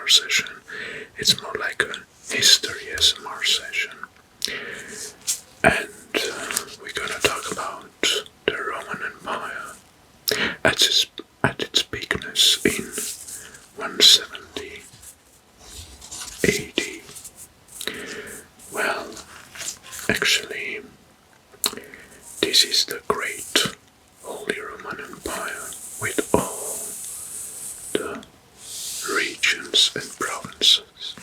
session. It's more like a history ASMR session. And we're gonna talk about the Roman Empire at its peakness in 170 AD. Well, actually, this is the great Holy Roman Empire with all the regions and provinces.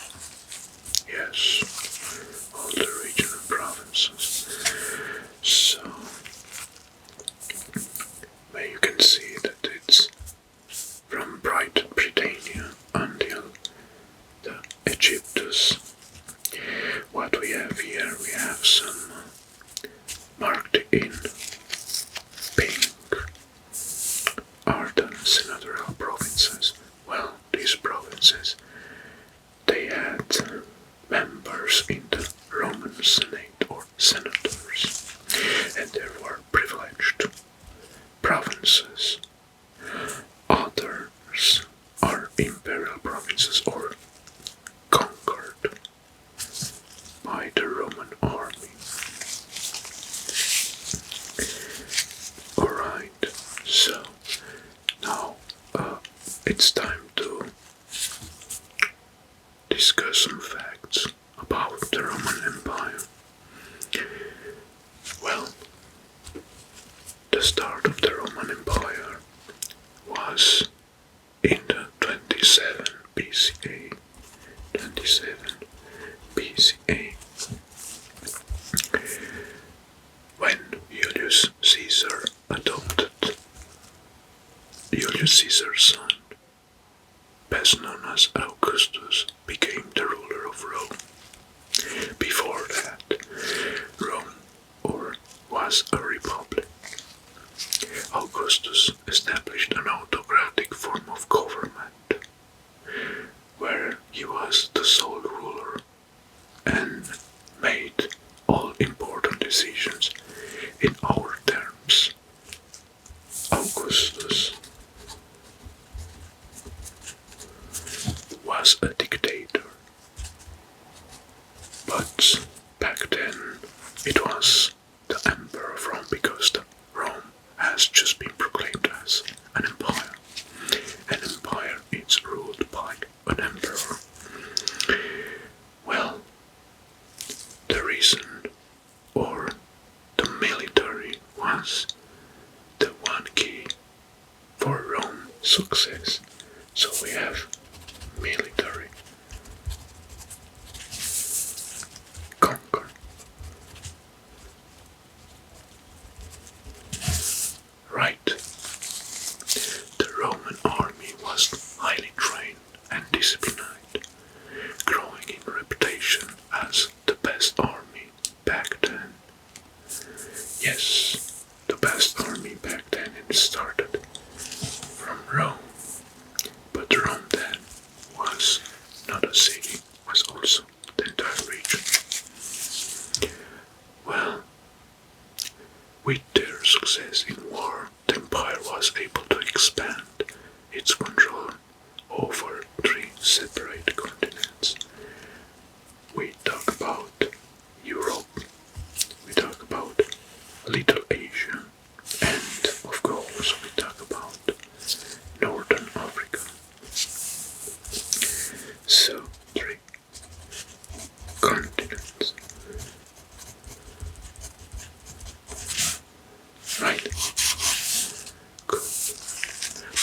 Yes, all the regions and provinces. So, where you can see that it's from Britannia until the Egyptus. What we have here, we have some marked in pink are the senatorial provinces. Well, these provinces, they had members in the Roman Senate or senators, and they were privileged provinces. Others are imperial provinces or conquered by the Roman army. Alright, so now it's time to discuss some facts about the Roman Empire. Well, the start of the Roman Empire was in the 27 BCE. 27 BCE. When Julius Caesar adopted Julius Caesar's son, best known as Augustus, became the ruler of Rome. Before that, Rome was a republic. Augustus established an autocratic form of government, where he was the sole ruler and made all important decisions in our terms. Augustus was a dictator, but back then it was the Emperor of Rome because Rome has just been proclaimed as an empire. An empire is ruled by an emperor. Well, the reason or the military was the one key for Rome's success. So we have military. Conquer. Right. The Roman army was highly trained and disciplined, growing in reputation as the best army back then. Yes, the best army back then, and it started from Rome. But Rome then was not a city, was also the entire region. Well, with their success in war, the empire was able to expand its control over 3 separate continents. We talk about Europe, we talk about Little Asia, and of course we talk about Northern Africa. So, 3 continents. Right? Good.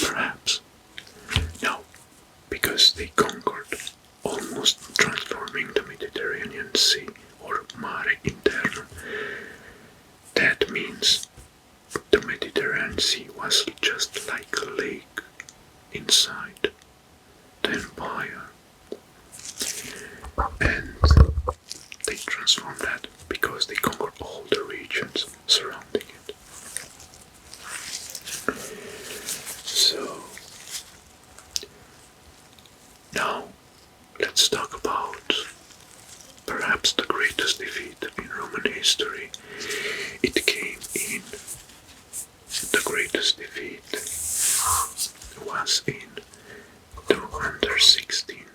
Perhaps. No, because they conquered, almost transforming the Mediterranean Sea or Mare Internum. That means the Mediterranean Sea was just like a lake inside the empire. And they transformed that because they conquered all the regions surrounding it. So, now let's talk about perhaps the greatest defeat in Roman history. It came in the greatest defeat was in 216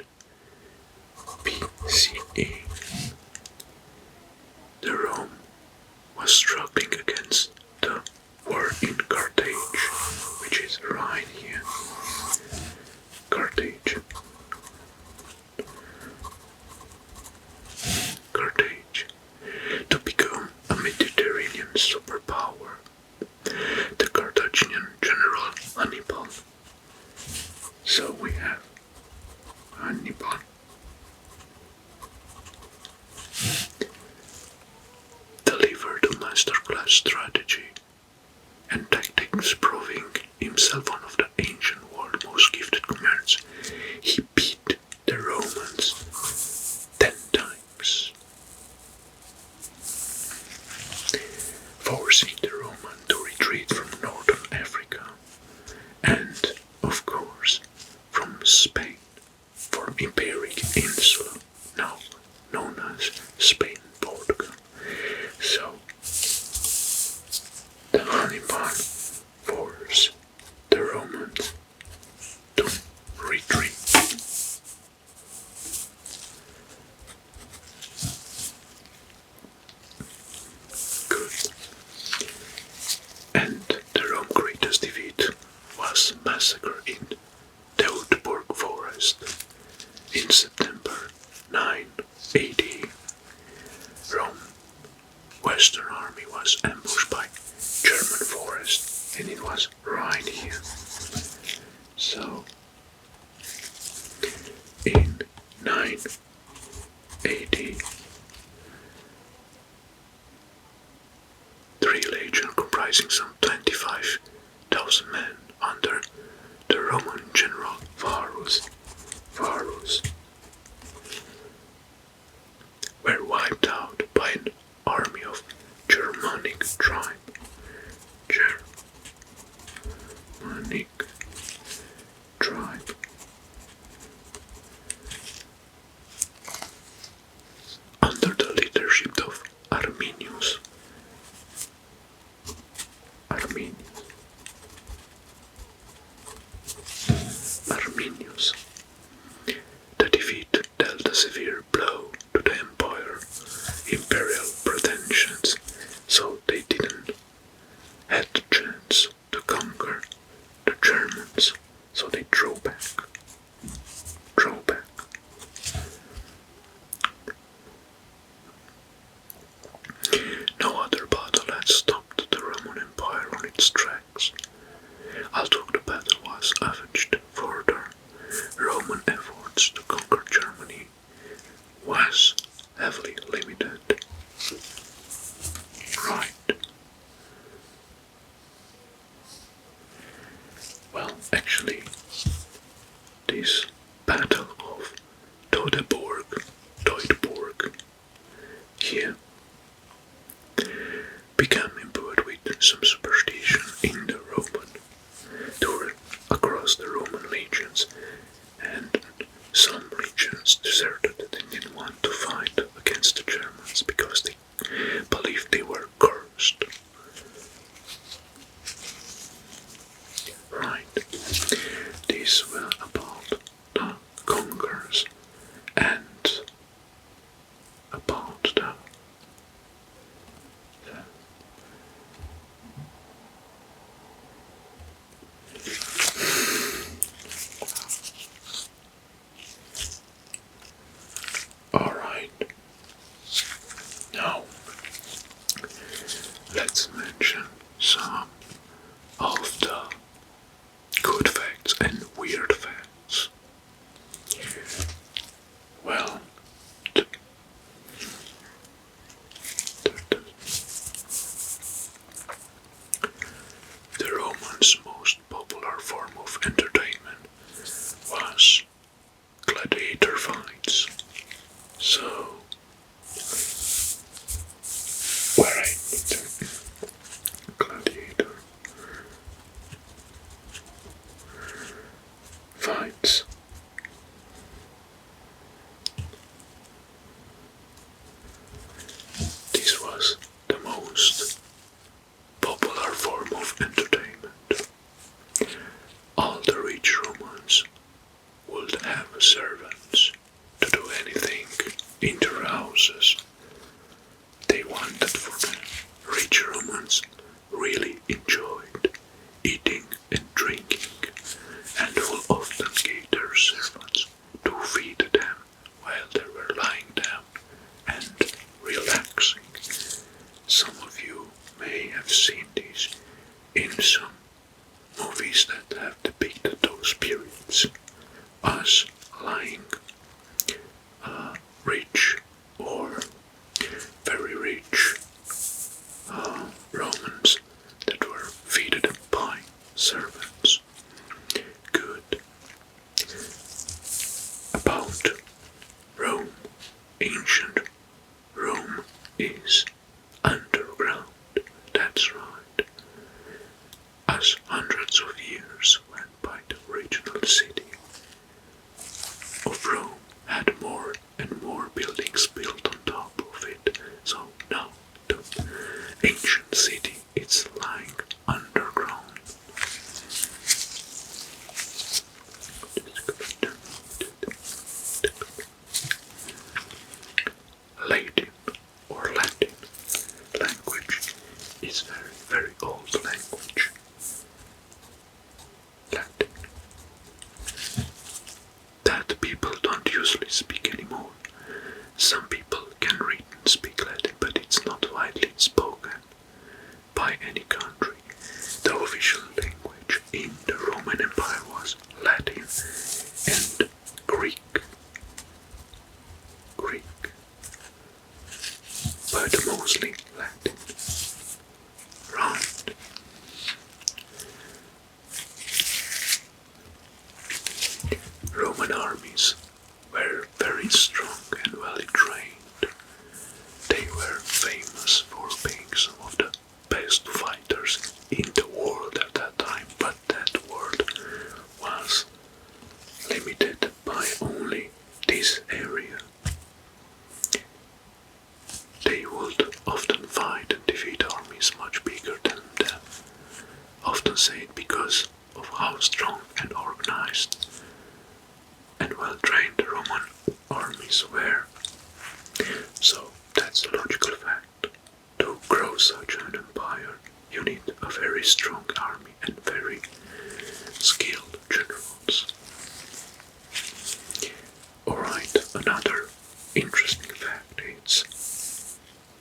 In September 9 AD, Rome Western Army was ambushed by German forest, and it was right here. So, in 9 AD, three legions comprising some 25,000 men under the Roman general Varus were wiped out by an army of Germanic tribe. Germanic tribe. Under the leadership of Arminius. The defeat dealt a severe blow to the imperial pretensions, so they didn't have the chance to conquer the Germans, so they drew back. No other battle had stopped the Roman Empire on its tracks. Although the battle was avenged, further Roman efforts to conquer Germany was heavily limited. Right. Well, actually, this battle of Teutoburg here became imbued with some superstition in the across the Roman legions, and some legions deserted and didn't want to fight against the Germans because they believed they were cursed. Right. These were about the conquerors and about the Alright. Now let's mention some of the good facts and weird facts. Well, the Romans' most popular form of entertainment was gladiator fights. So, where I gladiator fights. This was the most popular form of entertainment. All the rich Romans would have servants to do anything in their houses they wanted for them. Rich Romans really enjoyed eating and drinking, and will often give their servants to feed them while they were lying down and relaxing. Some of you may have seen this in some movies that have depicted those periods. Us lying rich or very rich Romans that were fed by servants. Good. About Rome. Ancient Rome is underground. That's right. As hundreds of years went by, the original city of Rome had more and more buildings built on top of it. So now the ancient city is lying underground. Roman armies were very strong and well trained. They were famous for being some of the best fighters in the world at that time, but that world was limited by only this area. They would often fight and defeat armies much bigger than them, often said because of how strong and organized and well-trained the Roman armies were. So that's a logical fact. To grow such an empire, you need a very strong army and very skilled generals. Alright, another interesting fact is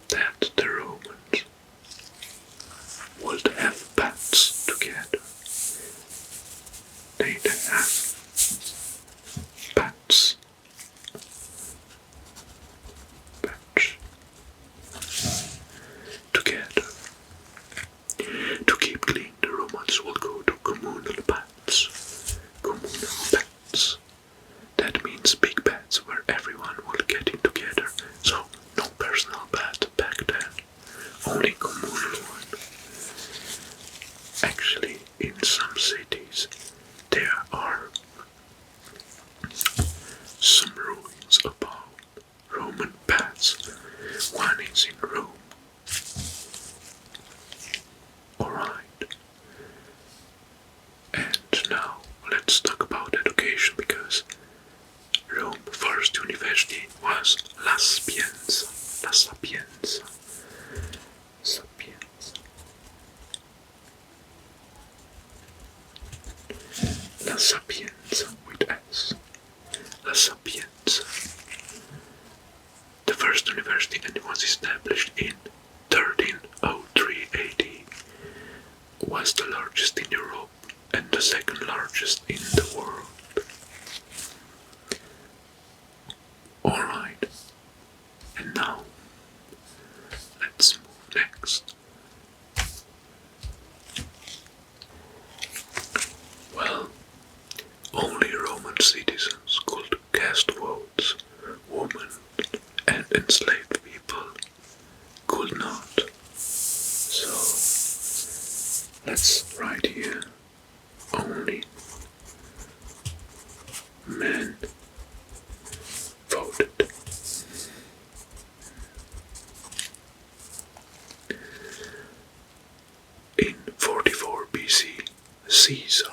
that the Romans would have bats together. They'd have bats. Together. To keep clean, the Romans will go to communal baths. Communal baths. That means big baths where everyone will get in together. So no personal bath back then. Only communal one. Actually, in some cities, there are some ruins about Roman baths. One is in Rome. Alright. And now let's talk about education, because Rome's first university was La Sapienza. La Sapienza. Sapienza. La Sapienza with S. La Sapienza. The first university, and it was established in 1303 AD, was the largest in Europe and the second largest in the world. Alright, and now let's move next. Well, only Roman citizens could cast votes. Women and enslaved people could not. So let's write here only men voted. In 44 BC, Caesar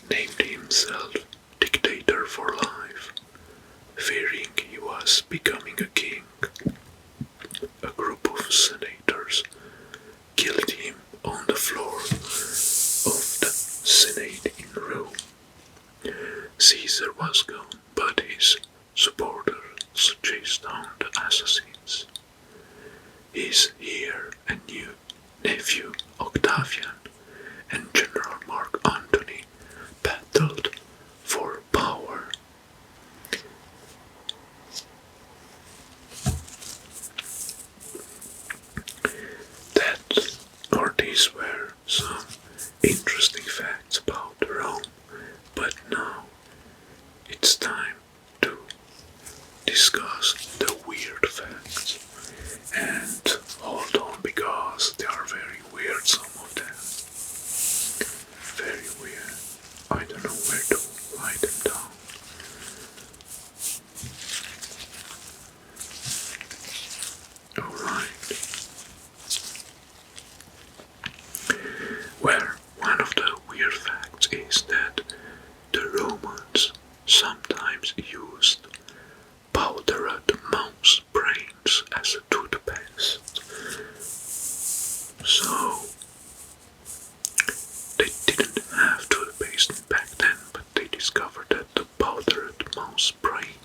named himself dictator for life, fearing he was becoming a king. A group of senators killed him on the floor of the Senate in Rome. Caesar was gone, but his supporters chased down the assassins. His heir and new nephew Octavian and General Mark Antony battled for power. These were some interesting facts about Rome, but now it's time to discuss the weird facts. And hold on, because they are very weird, some of them. Very weird. I don't know where to write them down. Alright. Where one of the weird facts is that the Romans sometimes used powdered mouse brains as a toothpaste. So they didn't have toothpaste back then, but they discovered that the powdered mouse brain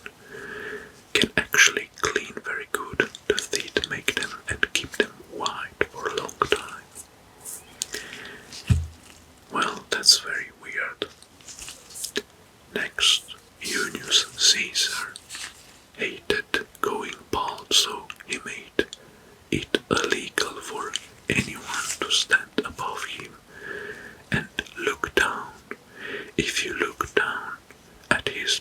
can actually clean very good the teeth, make them and keep them white for a long time. Well, that's very weird. Next, Julius Caesar hated going bald, so he made it illegal for anyone to stand above him and look down. If you look down at his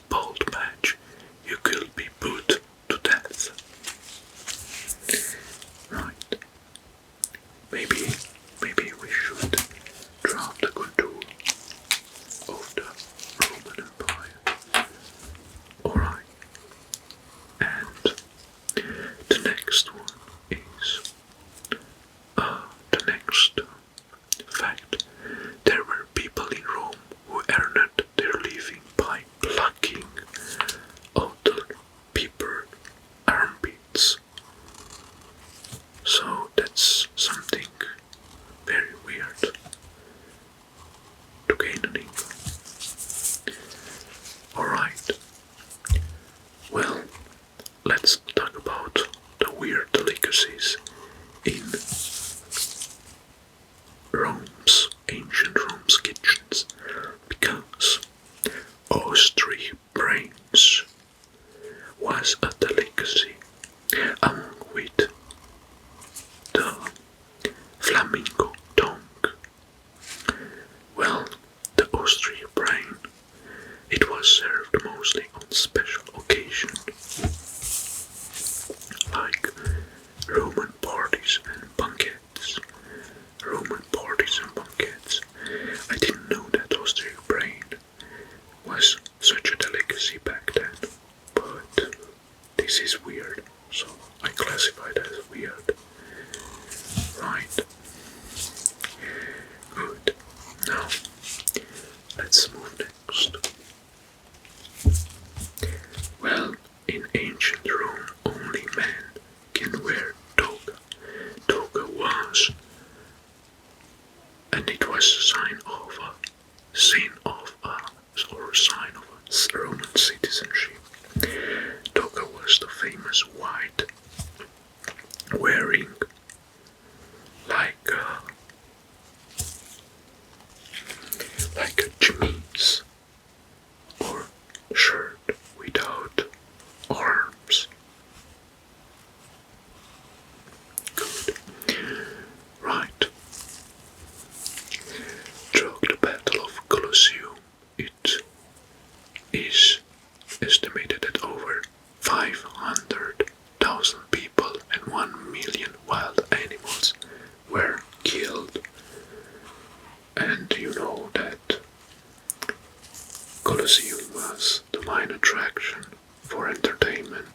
Colosseum was the main attraction for entertainment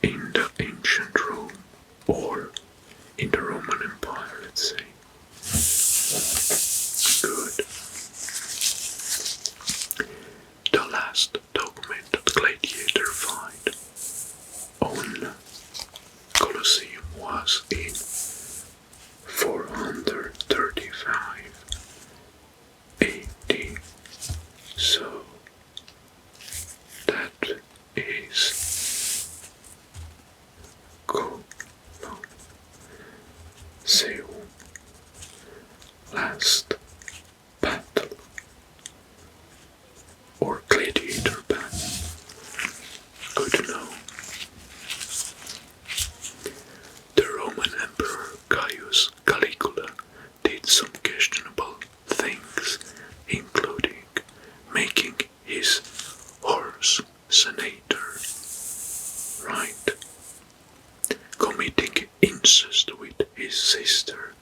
in the ancient Rome, or in the Roman Empire, let's say. Good. The last documented gladiator fight on Colosseum was in 435 AD. So that is Colosseum last battle or gladiator battle. Good to know. The Roman Emperor Gaius Caligula did some questionable things, including making his horse senator, right? Committing incest with his sister,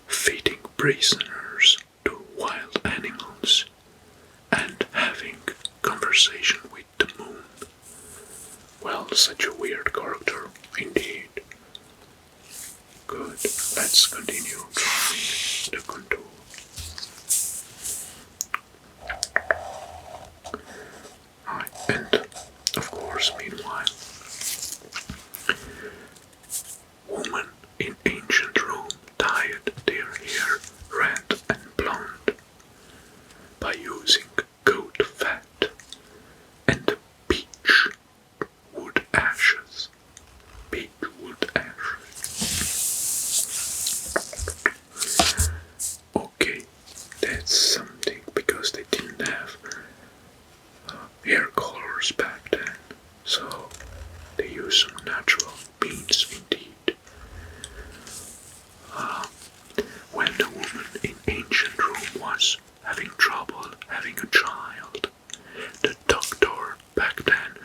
feeding prisoners to wild animals, and having conversation with the moon. Well, such a weird character, indeed. Good, let's continue drawing the contour. Right, and of course, meanwhile, women in ancient Rome dyed their hair red and blonde by using goat fat and beech wood ashes. Beech wood ashes. Okay, that's something because they didn't have hair colors back then, so they used some natural means indeed. When the woman in ancient Rome was having trouble having a child, the doctor back then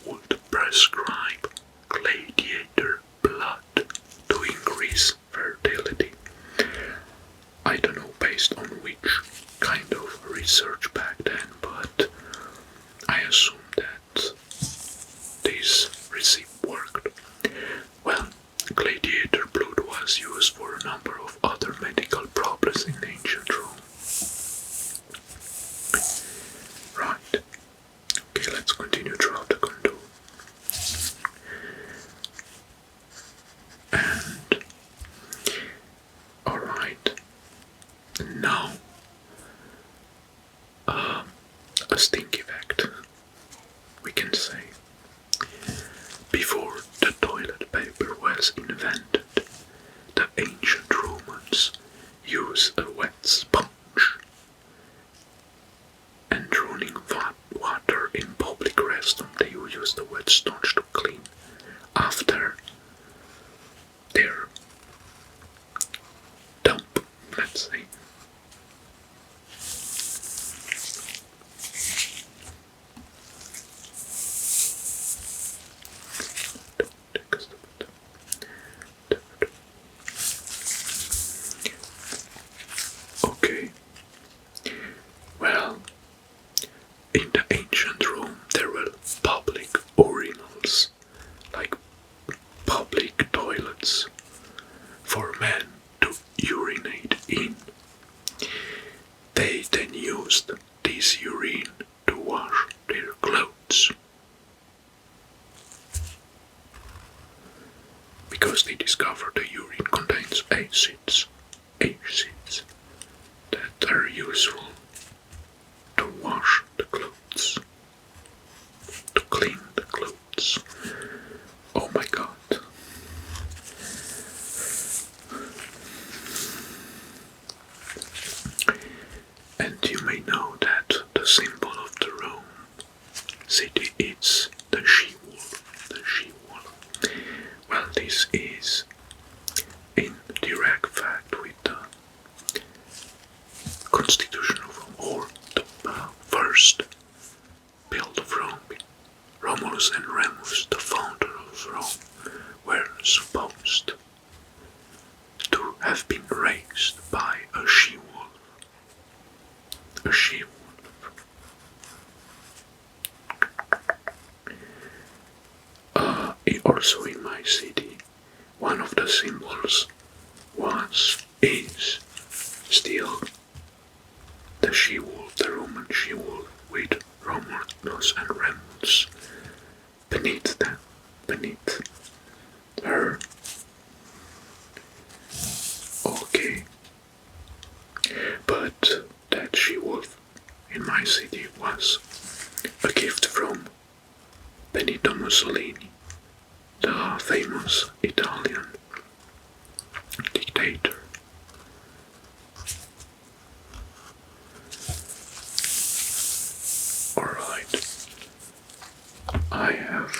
would prescribe gladiator blood to increase fertility. I don't know based on which kind of research back then, but I assume that this recipe worked. Well, gladiator blood was used for a number of other medical problems in ancient Rome. Right. Okay, let's continue throughout the contour. And alright. Now a stinky fact, we can say. Before the toilet paper was invented, the ancient Romans used a wet sponge and running water in public restrooms. They used the wet sponge to clean after their dump, let's say. Okay, well, in the ancient Rome there were public urinals, like public toilets for men to urinate in. They then used this urine to wash their clothes, because they discovered the urine contains acids that are useful to wash the clothes, to clean the clothes. Oh my god. And you may know that the symbol of the Rome city is the she-wolf. The she-wolf. Well, this is in direct fact with the Constitution of Rome, or the first build of Rome. Romulus and Remus, the founder of Rome, were supposed to have been raised by a she-wolf. A she-wolf. Also in my city, one of the symbols is still the she-wolf, the Roman she-wolf with Romulus and Remus beneath her. Okay, but that she-wolf in my city was a gift from Benito Mussolini, the famous Italian dictator. Alright, I have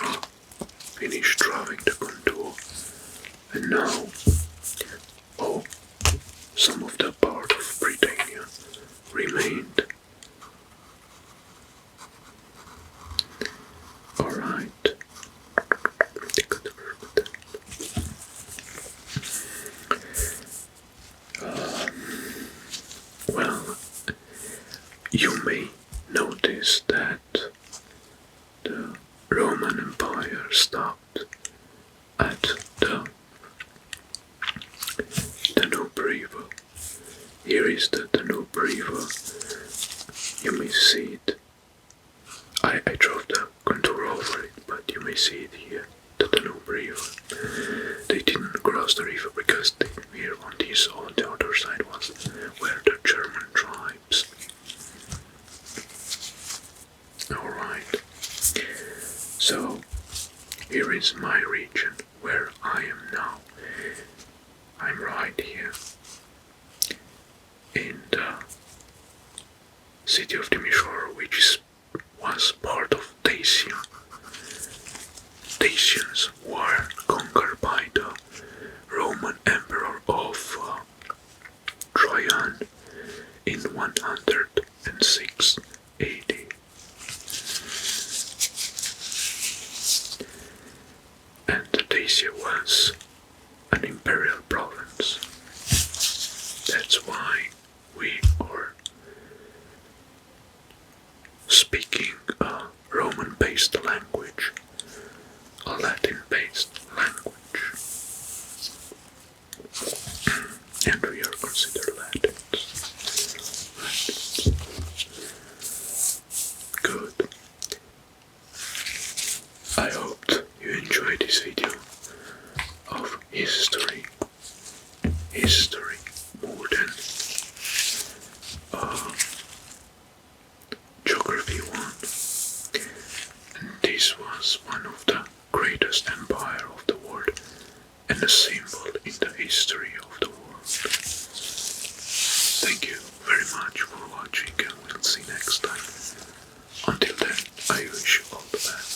finished drawing the contour, and now, oh, some of the part of Britannia remained. Alright. Well, you may notice that the Roman Empire stopped at the Danube River. Here is the Danube River. You may see it. I drove the contour over it, but you may see it here, the Danube River. They didn't cross the river because here on the other side was where the German tribes. Alright, so here is my region where I am now. I'm right here in the city of Timisoara, which was part of Dacia. Dacians were conquered by the Roman Emperor of Trajan in 106 AD. And Dacia was an imperial province. That's why we are speaking a Roman-based language, a Latin-based language, and we are considered Latins. Good. I hope you enjoyed this video of history. History more than geography one. And this was one of the greatest empire of the world and a symbol in the history of the world. Thank you very much for watching, and we'll see you next time. Until then, I wish you all the best.